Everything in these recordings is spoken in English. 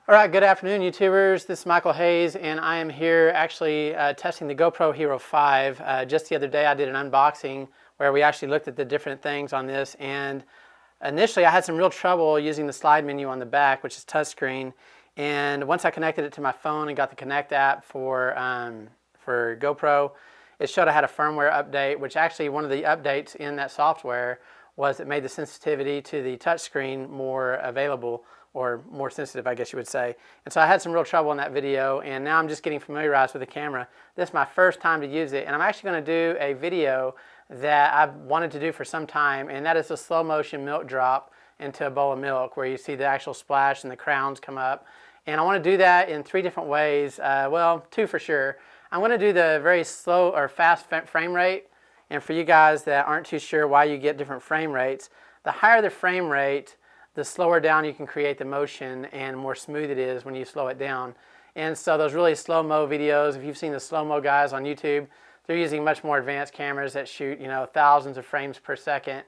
All right, good afternoon, YouTubers. This is Michael Hayes, and I am here actually testing the GoPro Hero 5. Just the other day I did an unboxing where we actually looked at the different things on this, and initially I had some real trouble using the slide menu on the back, which is touchscreen, and once I connected it to my phone and got the Connect app for GoPro, it showed I had a firmware update, which actually one of the updates in that software was it made the sensitivity to the touchscreen more available, or more sensitive, I guess you would say. And so I had some real trouble in that video, and now I'm just getting familiarized with the camera. This is my first time to use it, and I'm actually going to do a video that I've wanted to do for some time, and that is a slow motion milk drop into a bowl of milk where you see the actual splash and the crowns come up. And I want to do that in 3 different ways, well, 2 for sure. I'm going to do the very slow or fast frame rate, and for you guys that aren't too sure why you get different frame rates, the higher the frame rate, the slower down you can create the motion and more smooth it is when you slow it down. And so those really slow-mo videos, if you've seen the slow-mo guys on YouTube, they're using much more advanced cameras that shoot, thousands of frames per second.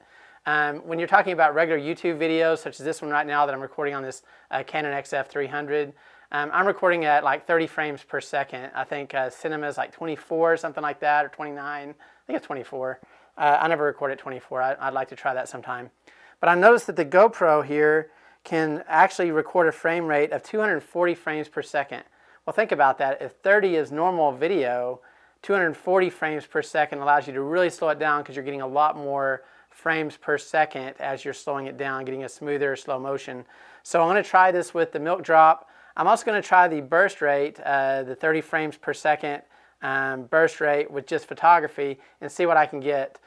When you're talking about regular YouTube videos, such as this one right now that I'm recording on this Canon XF300, I'm recording at like 30 frames per second. I think cinema is like 24 or something like that, or 29. I think it's 24. I never record at 24. I'd like to try that sometime. But I noticed that the GoPro here can actually record a frame rate of 240 frames per second. Well, think about that. If 30 is normal video, 240 frames per second allows you to really slow it down because you're getting a lot more frames per second as you're slowing it down, getting a smoother slow motion. So I'm going to try this with the milk drop. I'm also going to try the burst rate, the 30 frames per second burst rate with just photography, and see what I can get.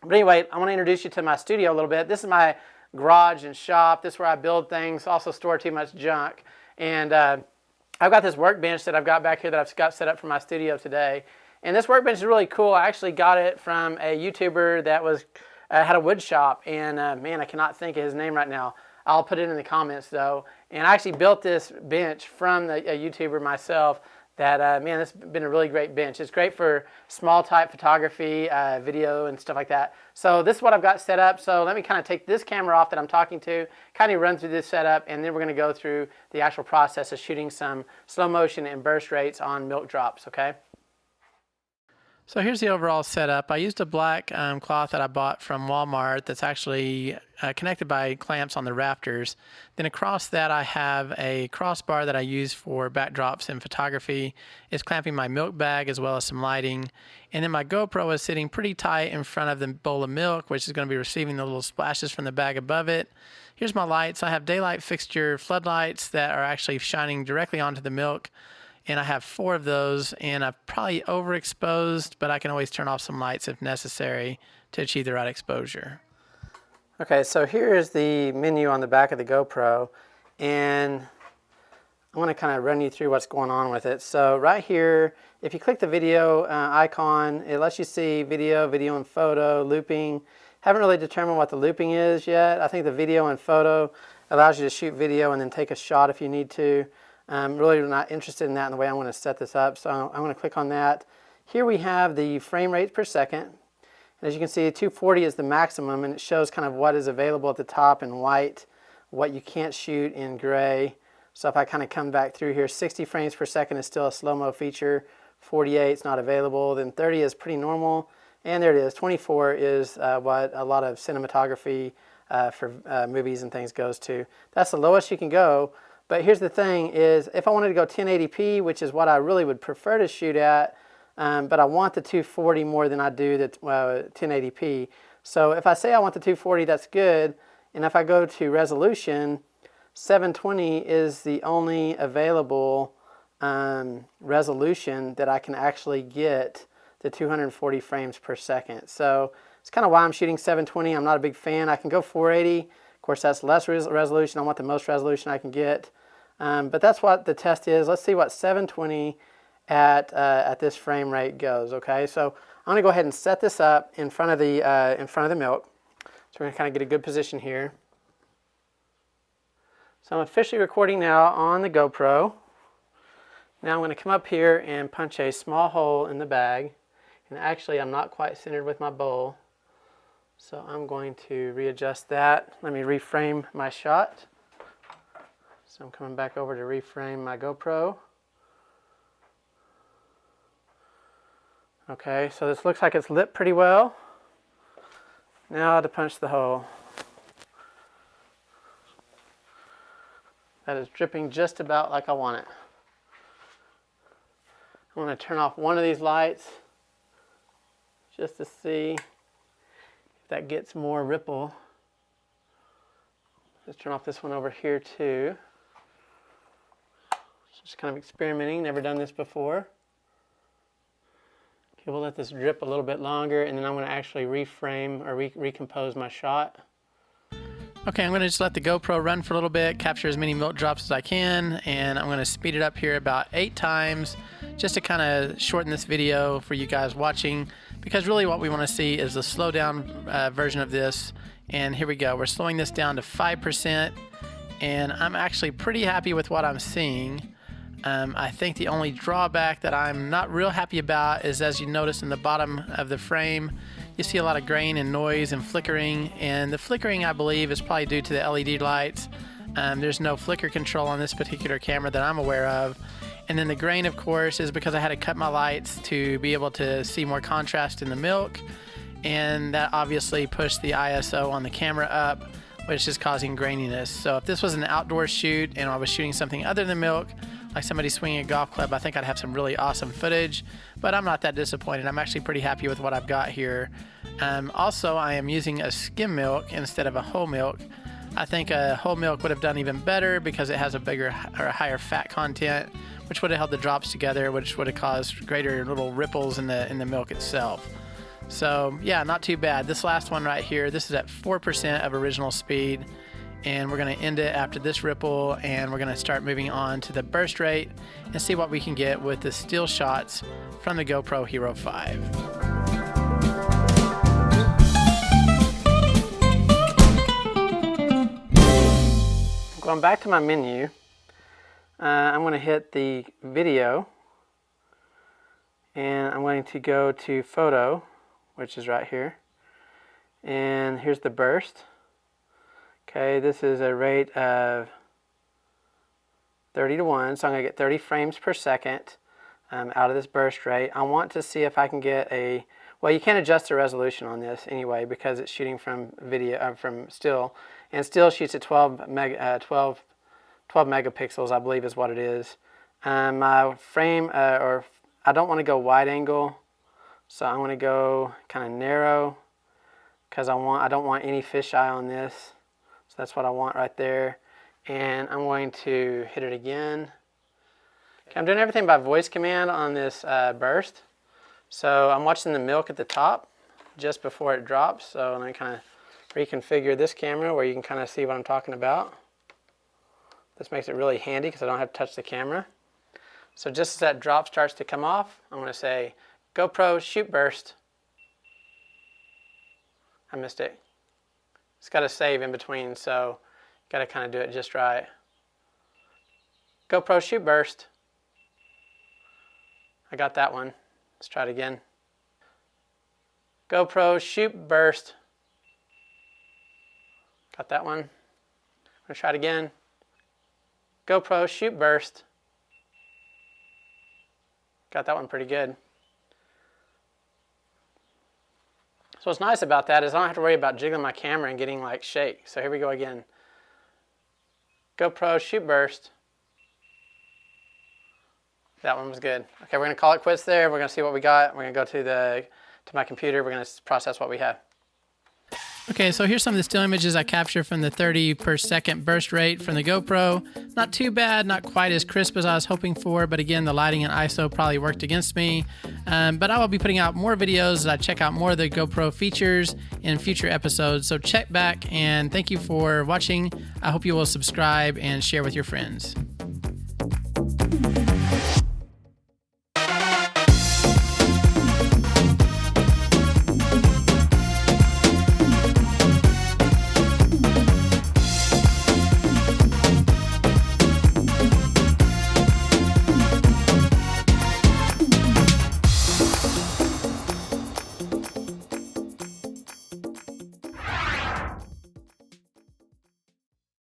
But anyway, I want to introduce you to my studio a little bit. This is my garage and shop. This is where I build things, also store too much junk. And I've got this workbench that I've got back here that I've got set up for my studio today. And this workbench is really cool. I actually got it from a YouTuber that was had a wood shop. And man, I cannot think of his name right now. I'll put it in the comments though. And I actually built this bench from a YouTuber myself. That, man, this has been a really great bench. It's great for small type photography, video and stuff like that. So this is what I've got set up. So let me kind of take this camera off that I'm talking to, kind of run through this setup, and then we're going to go through the actual process of shooting some slow motion and burst rates on milk drops, okay? So here's the overall setup. I used a black cloth that I bought from Walmart that's actually connected by clamps on the rafters. Then across that I have a crossbar that I use for backdrops in photography. It's clamping my milk bag as well as some lighting. And then my GoPro is sitting pretty tight in front of the bowl of milk, which is going to be receiving the little splashes from the bag above it. Here's my lights. I have daylight fixture floodlights that are actually shining directly onto the milk. And I have 4 of those, and I've probably overexposed, but I can always turn off some lights if necessary to achieve the right exposure. Okay, so here is the menu on the back of the GoPro, and I want to kind of run you through what's going on with it. So right here, if you click the video icon, it lets you see video, video and photo, looping. Haven't really determined what the looping is yet. I think the video and photo allows you to shoot video and then take a shot if you need to. I'm really not interested in that in the way I want to set this up, so I'm going to click on that. Here we have the frame rate per second. And as you can see, 240 is the maximum, and it shows kind of what is available at the top in white, what you can't shoot in gray. So if I kind of come back through here, 60 frames per second is still a slow-mo feature, 48 is not available, then 30 is pretty normal, and there it is. 24 is what a lot of cinematography for movies and things goes to. That's the lowest you can go. But here's the thing is, if I wanted to go 1080p, which is what I really would prefer to shoot at, but I want the 240 more than I do the 1080p. So if I say I want the 240, that's good. And if I go to resolution, 720 is the only available resolution that I can actually get the 240 frames per second. So it's kind of why I'm shooting 720. I'm not a big fan. I can go 480. Of course, that's less resolution. I want the most resolution I can get. But that's what the test is. Let's see what 720 at this frame rate goes. Okay, so I'm going to go ahead and set this up in front of the milk. So we're going to kind of get a good position here. So I'm officially recording now on the GoPro. Now I'm going to come up here and punch a small hole in the bag. And actually, I'm not quite centered with my bowl. So I'm going to readjust that. Let me reframe my shot. So I'm coming back over to reframe my GoPro. Okay, so this looks like it's lit pretty well. Now to punch the hole. That is dripping just about like I want it. I'm going to turn off one of these lights just to see if that gets more ripple. Let's turn off this one over here too. Just kind of experimenting, never done this before. Okay, we'll let this drip a little bit longer, and then I'm going to actually reframe or recompose my shot. Okay, I'm going to just let the GoPro run for a little bit, capture as many milk drops as I can, and I'm going to speed it up here about 8 times just to kind of shorten this video for you guys watching, because really what we want to see is the slow down version of this. And here we go, we're slowing this down to 5%, and I'm actually pretty happy with what I'm seeing. I think the only drawback that I'm not real happy about is, as you notice in the bottom of the frame, you see a lot of grain and noise and flickering, and the flickering I believe is probably due to the LED lights. There's no flicker control on this particular camera that I'm aware of. And then the grain, of course, is because I had to cut my lights to be able to see more contrast in the milk, and that obviously pushed the ISO on the camera up, which is causing graininess. So if this was an outdoor shoot and I was shooting something other than milk, like somebody swinging a golf club, I think I'd have some really awesome footage, but I'm not that disappointed. I'm actually pretty happy with what I've got here. Also, I am using a skim milk instead of a whole milk. I think a whole milk would have done even better because it has a bigger or a higher fat content, which would have held the drops together, which would have caused greater little ripples in the milk itself. So yeah, not too bad. This last one right here, this is at 4% of original speed, and we're going to end it after this ripple, and we're going to start moving on to the burst rate and see what we can get with the still shots from the GoPro Hero 5. Going back to my menu, I'm going to hit the video, and I'm going to go to photo, which is right here, and here's the burst. Okay, this is a rate of 30:1, so I'm going to get 30 frames per second out of this burst rate. I want to see if I can get a, well, you can't adjust the resolution on this anyway because it's shooting from video, from still, and still shoots at 12 megapixels, I believe is what it is. My frame, or I don't want to go wide angle, so I'm going to go kind of narrow because I don't want any fisheye on this. So that's what I want right there. And I'm going to hit it again. Okay, I'm doing everything by voice command on this burst. So I'm watching the milk at the top just before it drops. So let me kind of reconfigure this camera where you can kind of see what I'm talking about. This makes it really handy because I don't have to touch the camera. So just as that drop starts to come off, I'm going to say, GoPro shoot burst. I missed it. It's got to save in between, so got to kind of do it just right. GoPro shoot burst. I got that one. Let's try it again. GoPro shoot burst. Got that one. I'm going to try it again. GoPro shoot burst. Got that one pretty good. So what's nice about that is I don't have to worry about jiggling my camera and getting like shake. So here we go again. GoPro shoot burst. That one was good. Okay, we're going to call it quits there. We're going to see what we got. We're going to go to my computer. We're going to process what we have. Okay, so here's some of the still images I captured from the 30 per second burst rate from the GoPro. Not too bad, not quite as crisp as I was hoping for, but again, the lighting and ISO probably worked against me. But I will be putting out more videos as I check out more of the GoPro features in future episodes. So check back, and thank you for watching. I hope you will subscribe and share with your friends.